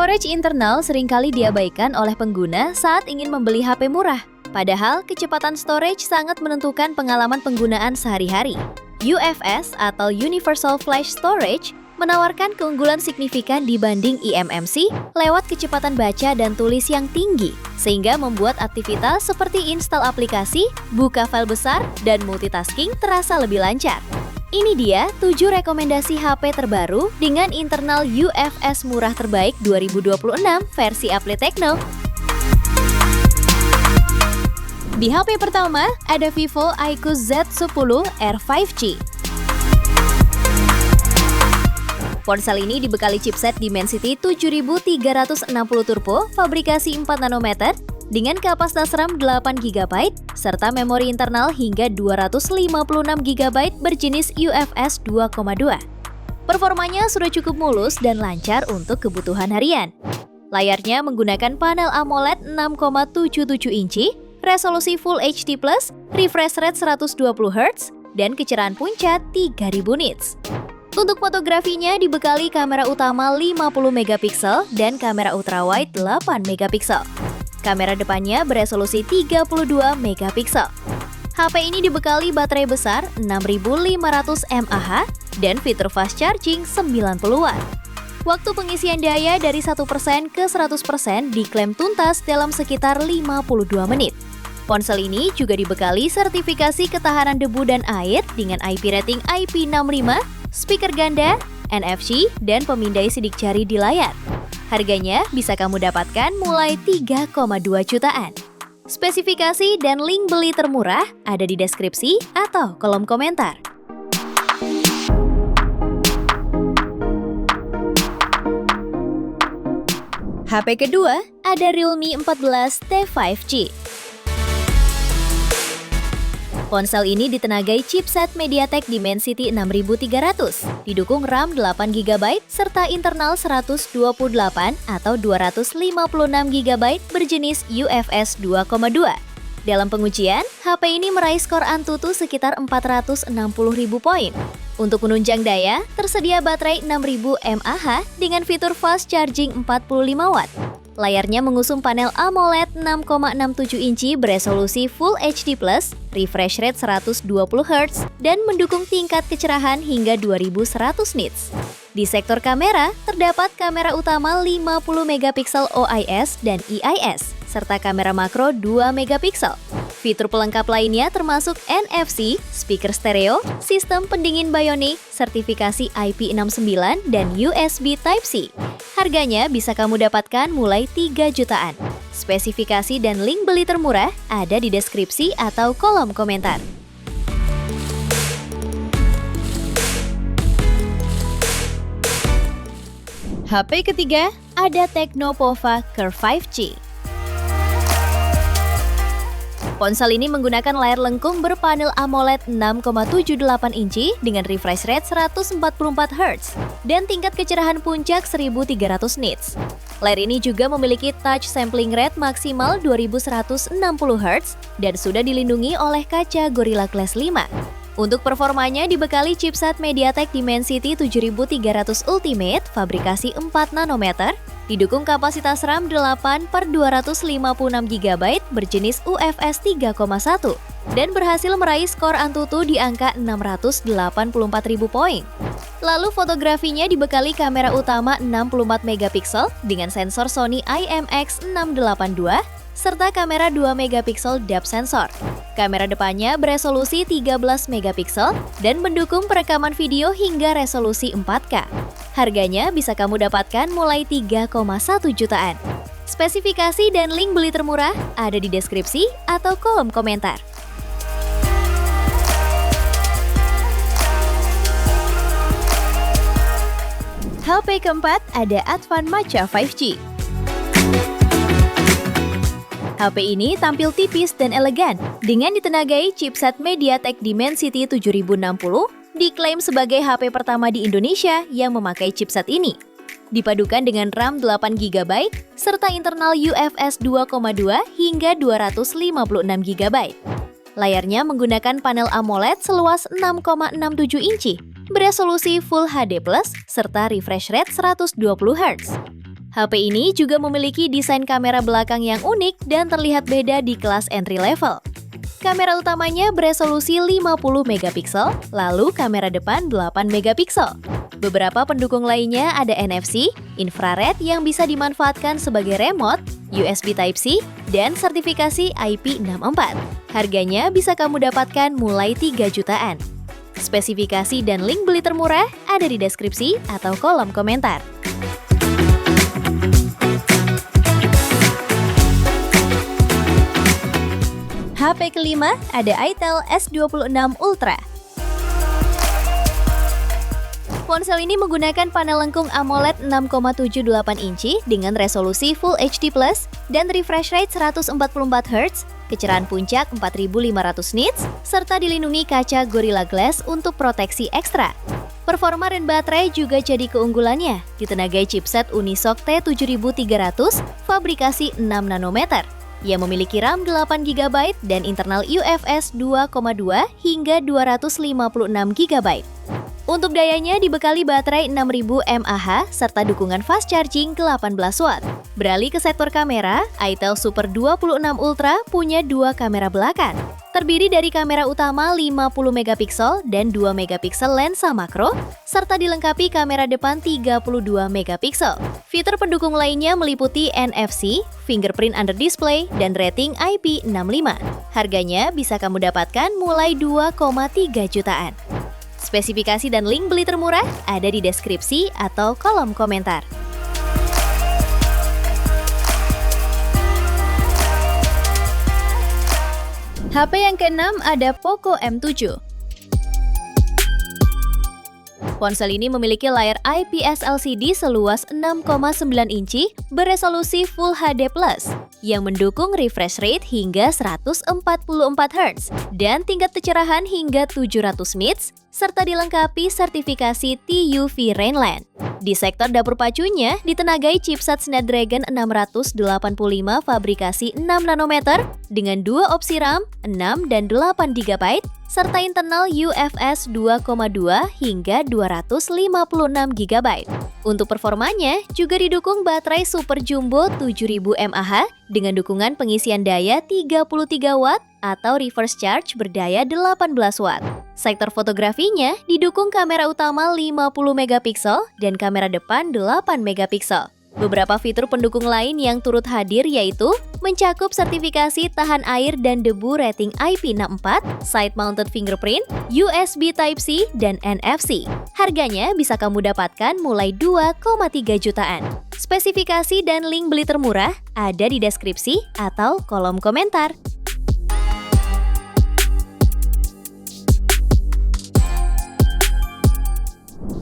Storage internal seringkali diabaikan oleh pengguna saat ingin membeli HP murah. Padahal, kecepatan storage sangat menentukan pengalaman penggunaan sehari-hari. UFS atau Universal Flash Storage menawarkan keunggulan signifikan dibanding eMMC lewat kecepatan baca dan tulis yang tinggi, sehingga membuat aktivitas seperti install aplikasi, buka file besar, dan multitasking terasa lebih lancar. Ini dia 7 rekomendasi HP terbaru dengan internal UFS murah terbaik 2026 versi Apple Techno. Di HP pertama, ada Vivo iQOO Z10 R 5G. Ponsel ini dibekali chipset Dimensity 7360 Turbo fabrikasi 4 nanometer dengan kapasitas RAM 8GB serta memori internal hingga 256GB berjenis UFS 2.2. Performanya sudah cukup mulus dan lancar untuk kebutuhan harian. Layarnya menggunakan panel AMOLED 6,77 inci, resolusi Full HD+, refresh rate 120Hz, dan kecerahan puncak 3000 nits. Untuk fotografinya dibekali kamera utama 50MP dan kamera ultrawide 8MP. Kamera depannya beresolusi 32MP. HP ini dibekali baterai besar 6500 mAh dan fitur fast charging 90 Watt. Waktu pengisian daya dari 1% ke 100% diklaim tuntas dalam sekitar 52 menit. Ponsel ini juga dibekali sertifikasi ketahanan debu dan air dengan IP rating IP65, speaker ganda, NFC, dan pemindai sidik jari di layar. Harganya bisa kamu dapatkan mulai 3,2 jutaan. Spesifikasi dan link beli termurah ada di deskripsi atau kolom komentar. HP kedua ada Realme 14T 5G. Ponsel ini ditenagai chipset MediaTek Dimensity 6300, didukung RAM 8GB serta internal 128 atau 256GB berjenis UFS 2.2. Dalam pengujian, HP ini meraih skor Antutu sekitar 460.000 poin. Untuk menunjang daya, tersedia baterai 6000 mAh dengan fitur fast charging 45 Watt. Layarnya mengusung panel AMOLED 6,67 inci beresolusi Full HD+, refresh rate 120Hz, dan mendukung tingkat kecerahan hingga 2100 nits. Di sektor kamera, terdapat kamera utama 50MP OIS dan EIS, serta kamera makro 2MP. Fitur pelengkap lainnya termasuk NFC, speaker stereo, sistem pendingin Bionic, sertifikasi IP69, dan USB Type-C. Harganya bisa kamu dapatkan mulai 3 jutaan. Spesifikasi dan link beli termurah ada di deskripsi atau kolom komentar. HP ketiga ada Tecno Pova Curve 5G. Ponsel ini menggunakan layar lengkung berpanel AMOLED 6,78 inci dengan refresh rate 144Hz dan tingkat kecerahan puncak 1300 nits. Layar ini juga memiliki touch sampling rate maksimal 2160Hz dan sudah dilindungi oleh kaca Gorilla Glass 5. Untuk performanya dibekali chipset MediaTek Dimensity 7300 Ultimate fabrikasi 4 nanometer, didukung kapasitas RAM 8/256GB berjenis UFS 3.1 dan berhasil meraih skor Antutu di angka 684.000 poin. Lalu fotografinya dibekali kamera utama 64MP dengan sensor Sony IMX682 serta kamera 2MP depth sensor. Kamera depannya beresolusi 13MP dan mendukung perekaman video hingga resolusi 4K. Harganya bisa kamu dapatkan mulai 3,1 jutaan. Spesifikasi dan link beli termurah ada di deskripsi atau kolom komentar. HP keempat ada Advan Matcha 5G. HP ini tampil tipis dan elegan dengan ditenagai chipset MediaTek Dimensity 7060, diklaim sebagai HP pertama di Indonesia yang memakai chipset ini. Dipadukan dengan RAM 8GB serta internal UFS 2.2 hingga 256GB. Layarnya menggunakan panel AMOLED seluas 6,67 inci, beresolusi Full HD+, serta refresh rate 120Hz. HP ini juga memiliki desain kamera belakang yang unik dan terlihat beda di kelas entry level. Kamera utamanya beresolusi 50 megapiksel, lalu kamera depan 8 megapiksel. Beberapa pendukung lainnya ada NFC, infrared yang bisa dimanfaatkan sebagai remote, USB Type-C, dan sertifikasi IP64. Harganya bisa kamu dapatkan mulai 3 jutaan. Spesifikasi dan link beli termurah ada di deskripsi atau kolom komentar. HP kelima ada Itel S26 Ultra. Ponsel ini menggunakan panel lengkung AMOLED 6,78 inci dengan resolusi Full HD+ dan refresh rate 144 Hz, kecerahan puncak 4500 nits, serta dilindungi kaca Gorilla Glass untuk proteksi ekstra. Performa dan baterai juga jadi keunggulannya, ditenagai chipset Unisoc T7300 fabrikasi 6 nanometer. Yang memiliki RAM 8 GB dan internal UFS 2,2 hingga 256 GB. Untuk dayanya dibekali baterai 6000 mAh serta dukungan fast charging 18 Watt. Beralih ke sektor kamera, Itel Super 26 Ultra punya dua kamera belakang. Terdiri dari kamera utama 50 megapiksel dan 2 megapiksel lensa makro, serta dilengkapi kamera depan 32 megapiksel. Fitur pendukung lainnya meliputi NFC, fingerprint under display, dan rating IP65. Harganya bisa kamu dapatkan mulai 2,3 jutaan. Spesifikasi dan link beli termurah ada di deskripsi atau kolom komentar. HP yang keenam ada Poco M7. Ponsel ini memiliki layar IPS LCD seluas 6,9 inci beresolusi Full HD+, yang mendukung refresh rate hingga 144 Hz dan tingkat kecerahan hingga 700 nits, serta dilengkapi sertifikasi TUV Rainland. Di sektor dapur pacunya, ditenagai chipset Snapdragon 685 fabrikasi 6 nanometer dengan dua opsi RAM 6 dan 8 GB, serta internal UFS 2,2 hingga 256 GB. Untuk performanya, juga didukung baterai Super Jumbo 7000 mAh dengan dukungan pengisian daya 33 Watt atau reverse charge berdaya 18 Watt. Sektor fotografinya didukung kamera utama 50 megapiksel dan kamera depan 8 megapiksel. Beberapa fitur pendukung lain yang turut hadir yaitu mencakup sertifikasi tahan air dan debu rating IP64, side-mounted fingerprint, USB Type-C, dan NFC. Harganya bisa kamu dapatkan mulai 2,3 jutaan. Spesifikasi dan link beli termurah ada di deskripsi atau kolom komentar.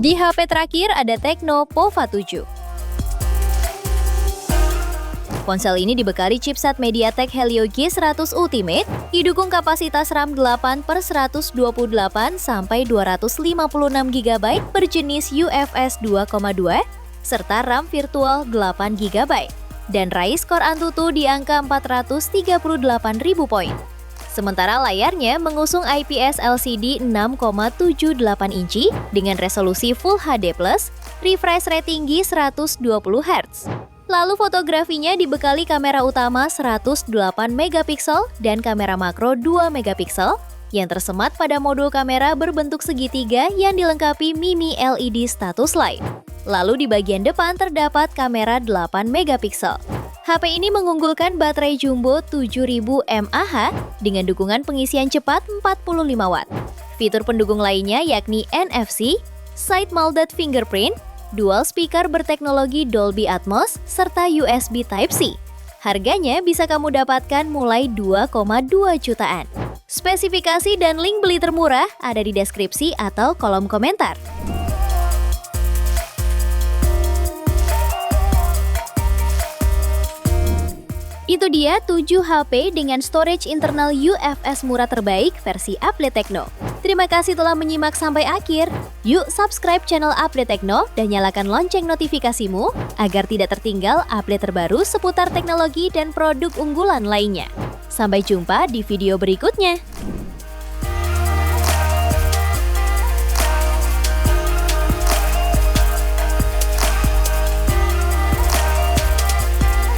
Di HP terakhir ada Tecno Pova 7. Ponsel ini dibekali chipset MediaTek Helio G100 Ultimate, didukung kapasitas RAM 8/128 sampai 256 GB berjenis UFS 2,2 serta RAM virtual 8 GB dan raih skor Antutu di angka 438.000 poin. Sementara layarnya mengusung IPS LCD 6,78 inci dengan resolusi Full HD+, refresh rate tinggi 120 Hz. Lalu fotografinya dibekali kamera utama 108 megapiksel dan kamera makro 2 megapiksel yang tersemat pada modul kamera berbentuk segitiga yang dilengkapi mini LED status light. Lalu di bagian depan terdapat kamera 8 megapiksel. HP ini mengunggulkan baterai jumbo 7000 mAh dengan dukungan pengisian cepat 45 Watt. Fitur pendukung lainnya yakni NFC, side-mounted fingerprint, dual speaker berteknologi Dolby Atmos, serta USB Type-C. Harganya bisa kamu dapatkan mulai 2,2 jutaan. Spesifikasi dan link beli termurah ada di deskripsi atau kolom komentar. Itu dia 7 HP dengan storage internal UFS murah terbaik versi Update Tecno. Terima kasih telah menyimak sampai akhir. Yuk subscribe channel Update Tecno dan nyalakan lonceng notifikasimu agar tidak tertinggal update terbaru seputar teknologi dan produk unggulan lainnya. Sampai jumpa di video berikutnya.